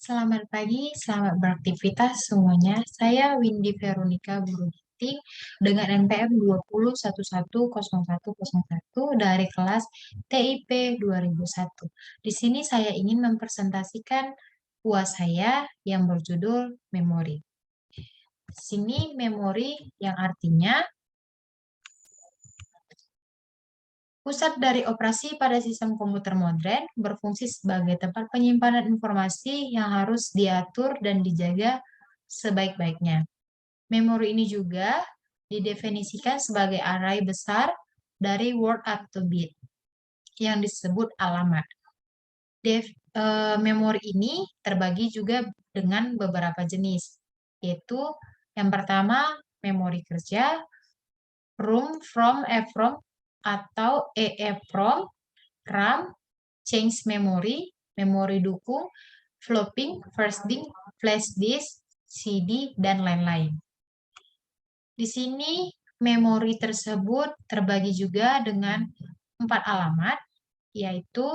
Selamat pagi, selamat beraktivitas semuanya. Saya Windy Veronica Buruditi dengan NPM 2011010101 dari kelas TIP 2001. Di sini saya ingin mempresentasikan UAS saya yang berjudul memori. Di sini memori yang artinya pusat dari operasi pada sistem komputer modern berfungsi sebagai tempat penyimpanan informasi yang harus diatur dan dijaga sebaik-baiknya. Memori ini juga didefinisikan sebagai array besar dari word atau bit yang disebut alamat. Memori ini terbagi juga dengan beberapa jenis, yaitu yang pertama memori kerja, ROM, from, EEPROM, atau EEPROM, RAM, change memory, memori dukung, flopping, first disk, flash disk, CD, dan lain-lain. Di sini memori tersebut terbagi juga dengan 4 alamat, yaitu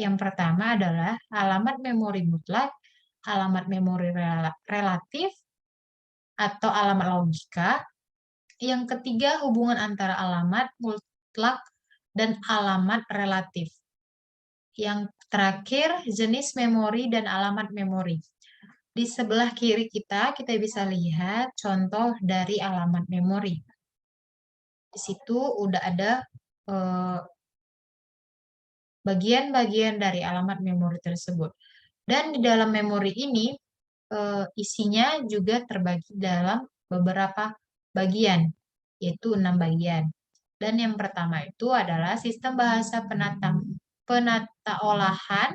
yang pertama adalah alamat memori mutlak, alamat memori relatif, atau alamat logika. Yang ketiga, hubungan antara alamat mutlak dan alamat relatif. Yang terakhir, jenis memori dan alamat memori. Di sebelah kiri kita bisa lihat contoh dari alamat memori. Di situ udah ada bagian-bagian dari alamat memori tersebut. Dan di dalam memori ini, isinya juga terbagi dalam beberapa bagian, yaitu 6 bagian. Dan yang pertama itu adalah sistem bahasa penata olahan,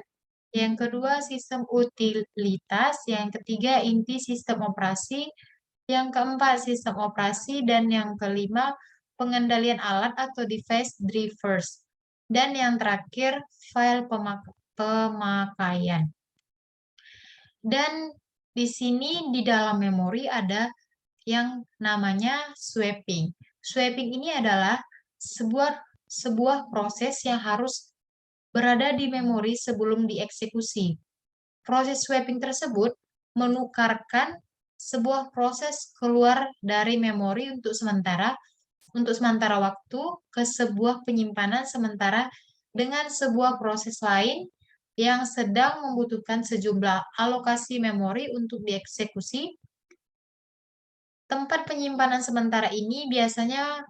yang kedua sistem utilitas, yang ketiga inti sistem operasi, yang keempat sistem operasi, dan yang kelima pengendalian alat atau device drivers, dan yang terakhir file pemakaian. Dan di sini di dalam memori ada yang namanya swapping. Swapping ini adalah sebuah proses yang harus berada di memori sebelum dieksekusi. Proses swapping tersebut menukarkan sebuah proses keluar dari memori untuk sementara waktu ke sebuah penyimpanan sementara dengan sebuah proses lain yang sedang membutuhkan sejumlah alokasi memori untuk dieksekusi. Tempat penyimpanan sementara ini biasanya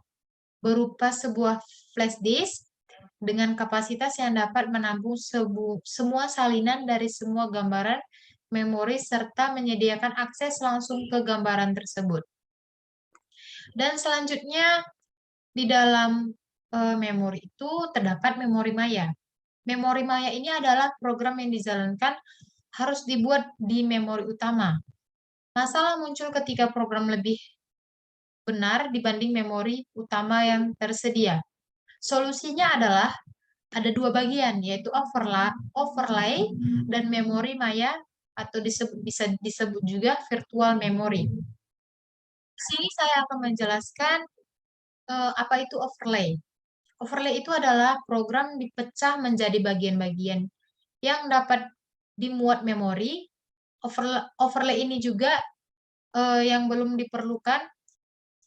berupa sebuah flash disk dengan kapasitas yang dapat menampung semua salinan dari semua gambaran memori serta menyediakan akses langsung ke gambaran tersebut. Dan selanjutnya di dalam memori itu terdapat memori maya. Memori maya ini adalah program yang dijalankan harus dibuat di memori utama. Masalah muncul ketika program lebih benar dibanding memori utama yang tersedia. Solusinya adalah ada 2 bagian, yaitu overlay dan memori maya atau bisa disebut juga virtual memory. Di sini saya akan menjelaskan apa itu overlay. Overlay itu adalah program dipecah menjadi bagian-bagian yang dapat dimuat memori. Overlay ini juga yang belum diperlukan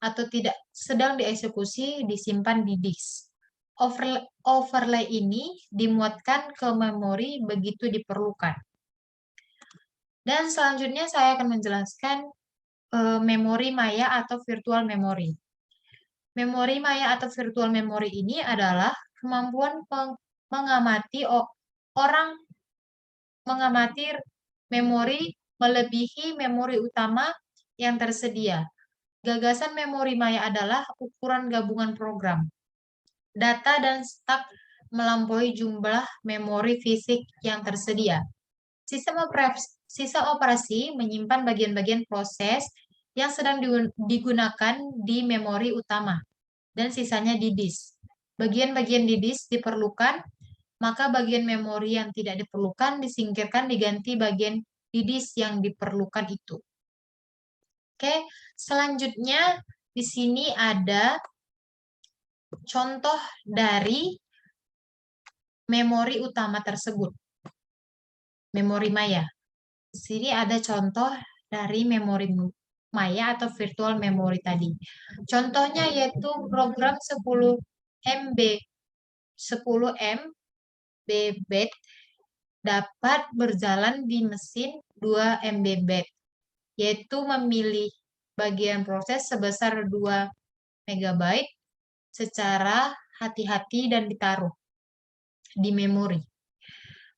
atau tidak sedang dieksekusi disimpan di disk. Overlay ini dimuatkan ke memori begitu diperlukan. Dan selanjutnya saya akan menjelaskan memori maya atau virtual memory. Memori maya atau virtual memory ini adalah kemampuan mengamati memori melebihi memori utama yang tersedia. Gagasan memori maya adalah ukuran gabungan program, data, dan stak melampaui jumlah memori fisik yang tersedia. Sistem operasi menyimpan bagian-bagian proses yang sedang digunakan di memori utama dan sisanya di disk. Bagian-bagian di disk diperlukan, maka bagian memori yang tidak diperlukan disingkirkan diganti bagian di disk yang diperlukan itu. Oke, selanjutnya di sini ada contoh dari memori utama tersebut, memori maya. Di sini ada contoh dari memori maya atau virtual memory tadi. Contohnya yaitu program 10 MB 10 MB dapat berjalan di mesin 2 MB, yaitu memilih bagian proses sebesar 2 MB secara hati-hati dan ditaruh di memori.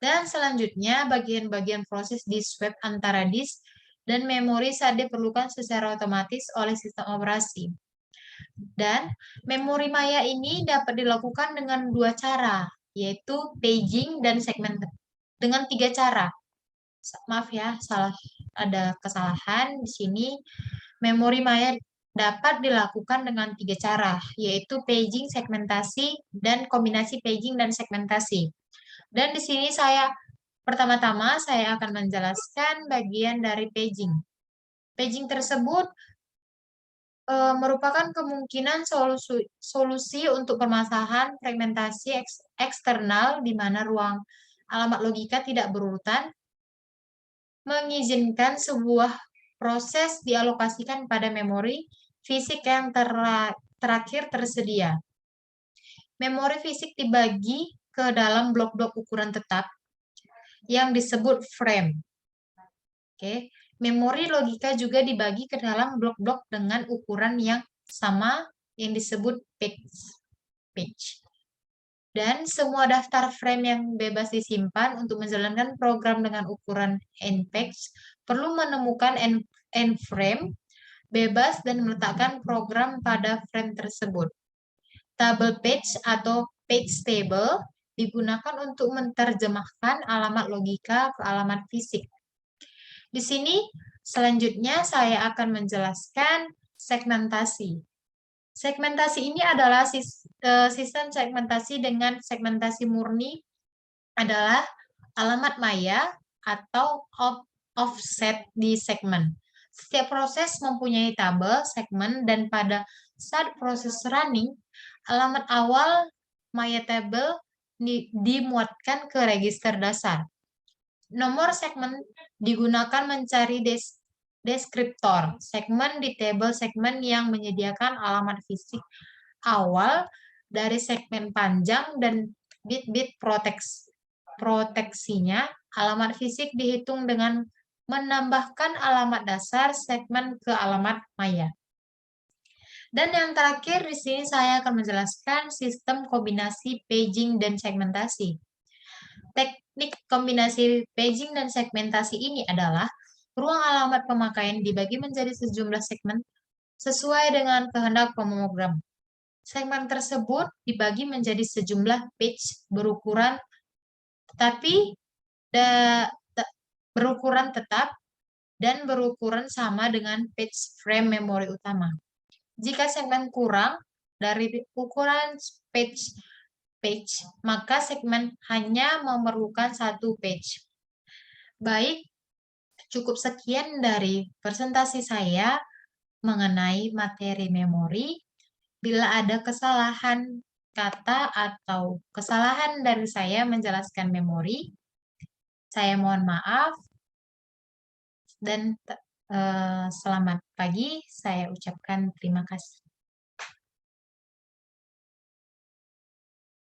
Dan selanjutnya, bagian-bagian proses di swap antara disk dan memori saat diperlukan secara otomatis oleh sistem operasi. Dan memori maya ini dapat dilakukan dengan 2 cara, yaitu paging dan segmen dengan 3 cara. Maaf ya, ada kesalahan di sini. Memori maya dapat dilakukan dengan 3 cara, yaitu paging, segmentasi, dan kombinasi paging dan segmentasi. Dan di sini pertama-tama saya akan menjelaskan bagian dari paging. Paging tersebut merupakan kemungkinan solusi untuk permasalahan fragmentasi eksternal di mana ruang alamat logika tidak berurutan, mengizinkan sebuah proses dialokasikan pada memori fisik yang terakhir tersedia. Memori fisik dibagi ke dalam blok-blok ukuran tetap yang disebut frame. Oke. Memori logika juga dibagi ke dalam blok-blok dengan ukuran yang sama yang disebut page. Dan semua daftar frame yang bebas disimpan untuk menjalankan program dengan ukuran npage perlu menemukan n-frame bebas dan meletakkan program pada frame tersebut. Table page atau page table digunakan untuk menerjemahkan alamat logika ke alamat fisik. Di sini selanjutnya saya akan menjelaskan segmentasi. Segmentasi ini adalah sistem segmentasi dengan segmentasi murni adalah alamat maya atau offset di segmen. Setiap proses mempunyai tabel, segmen, dan pada saat proses running, alamat awal maya table dimuatkan ke register dasar. Nomor segmen digunakan mencari deskriptor segmen di tabel segmen yang menyediakan alamat fisik awal dari segmen panjang dan bit-bit proteksinya. Alamat fisik dihitung dengan menambahkan alamat dasar segmen ke alamat maya. Dan yang terakhir di sini saya akan menjelaskan sistem kombinasi paging dan segmentasi. Teknik kombinasi paging dan segmentasi ini adalah ruang alamat pemakaian dibagi menjadi sejumlah segmen sesuai dengan kehendak pemrogram. Segmen tersebut dibagi menjadi sejumlah page berukuran tetap dan berukuran sama dengan page frame memori utama. Jika segmen kurang dari ukuran page, maka segmen hanya memerlukan satu page. Baik, cukup sekian dari presentasi saya mengenai materi memori. Bila ada kesalahan kata atau kesalahan dari saya menjelaskan memori, saya mohon maaf dan selamat pagi, saya ucapkan terima kasih.